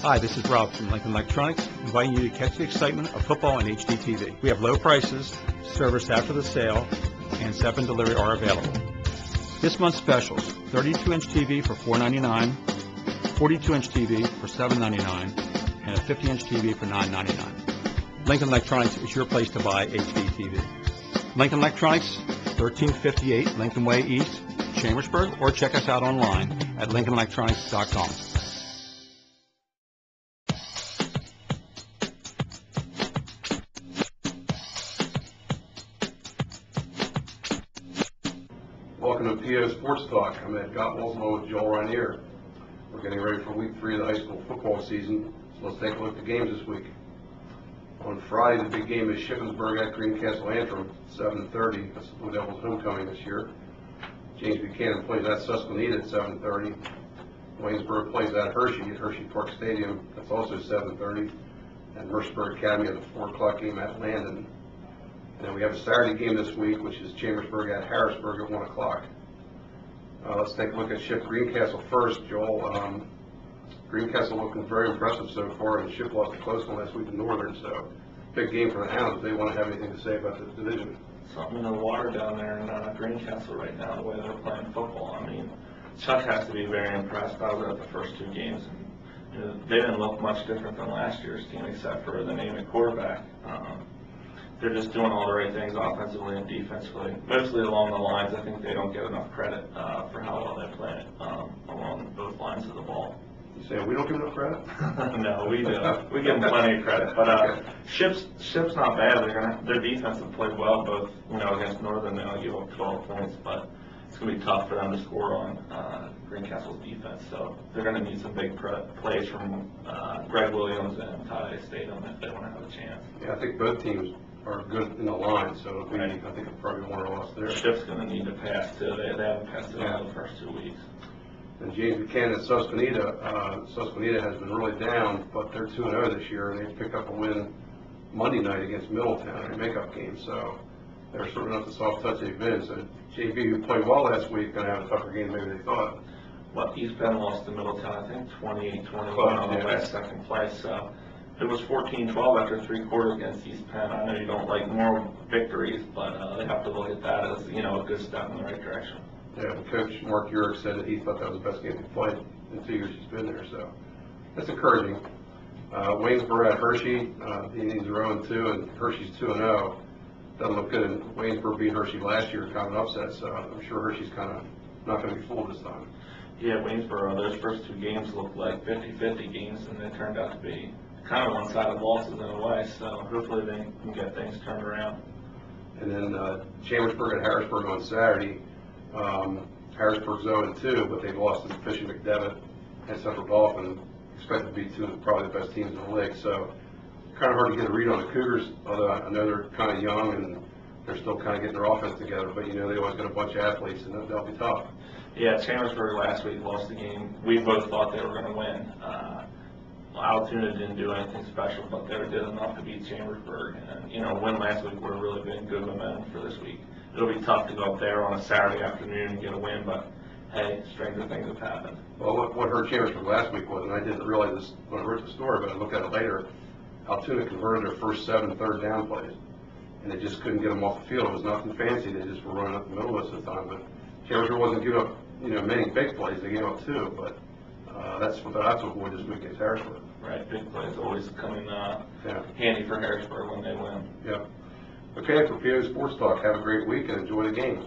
Hi, this is Rob from Lincoln Electronics, inviting you to catch the excitement of football on HDTV. We have low prices, service after the sale, and 7 delivery are available. This month's specials: 32-inch TV for $4.99, 42-inch TV for $7.99, and a 50-inch TV for $9.99. Lincoln Electronics is your place to buy HDTV. Lincoln Electronics, 1358 Lincoln Way East, Chambersburg, or check us out online at lincolnelectronics.com. Welcome to PO Sports Talk. I'm Ed Gottwald along with Joel Rainier. We're getting ready for week 3 of the high school football season, so let's take a look at the games this week. On Friday, the big game is Shippensburg at Greencastle Antrim, 7:30. That's the Blue Devils' homecoming this year. James Buchanan plays at Susquehanna at 7:30. Waynesburg plays at Hershey Park Stadium. That's also 7:30. And Mercersburg Academy at the 4 o'clock game at Landon. And then we have a Saturday game this week, which is Chambersburg at Harrisburg at 1 o'clock. Let's take a look at Ship Greencastle first. Joel, Greencastle looking very impressive so far, and Ship lost a close one last week in Northern, so big game for the Hounds. If they want to have anything to say about this division. Something in the water down there in Greencastle right now, the way they're playing football. I mean, Chuck has to be very impressed. I was at the first 2 games, and they didn't look much different than last year's team, except for the name of quarterback. They're just doing all the right things offensively and defensively, mostly along the lines. I think they don't get enough credit for how well they play along both lines of the ball. You say we don't give enough credit? No, we do. We give them plenty of credit. But Ship's not bad. Their defense have played well, both against Northern. They only gave up 12 points, but it's going to be tough for them to score on Greencastle's defense. So they're going to need some big plays from Greg Williams and Ty Statham if they want to have a chance. Yeah, I think both teams are good in the line, so I think it'll probably be 1 or loss there. Ship's going to need to pass too. They haven't passed it all the first 2 weeks. And James Buchanan at Susquehanna. Susquehanna has been really down, but they're 2-0 this year, and they picked up a win Monday night against Middletown in a makeup game. So they're certainly not the soft touch they've been. So JV, who played well last week, going to have a tougher game maybe they thought. Well, East Bend lost to Middletown, I think 28-21 on the last second place. So it was 14-12 after 3 quarters against East Penn. I know you don't like more victories, but they have to look at that as a good step in the right direction. Yeah, and Coach Mark Urick said that he thought that was the best game he played in 2 years he's been there, so that's encouraging. Waynesburg at Hershey, the Indians are 0-2, and Hershey's 2-0. Doesn't look good. And Waynesburg beat Hershey last year, kind of an upset, so I'm sure Hershey's kind of not going to be fooled this time. Yeah, Waynesboro, those first 2 games looked like 50-50 games, and they turned out to be kind of one-sided losses in a way, so hopefully they can get things turned around. And then Chambersburg at Harrisburg on Saturday. Harrisburg's 0-2, but they've lost to Fisher McDevitt and Central Dauphin, expected to be 2 of probably the best teams in the league. So kind of hard to get a read on the Cougars, although I know they're kind of young and they're still kind of getting their offense together. But they always got a bunch of athletes, and they'll be tough. Yeah, Chambersburg last week lost the game. We both thought they were going to win. Altoona didn't do anything special, but they did enough to beat Chambersburg. And win last week would have really been good momentum for this week. It'll be tough to go up there on a Saturday afternoon and get a win, but hey, stranger things have happened. Well, what hurt Chambersburg last week was, and I didn't realize this when I wrote the story, but I looked at it later, Altoona converted their first 7 third-down plays, and they just couldn't get them off the field. It was nothing fancy. They just were running up the middle most of the time. But Chambersburg wasn't giving up, many big plays. They gave up 2, but that's what to avoid this week against Harrisburg. Right, big plays always come in handy for Harrisburg when they win. Yeah. Okay, for PO Sports Talk, have a great week and enjoy the games.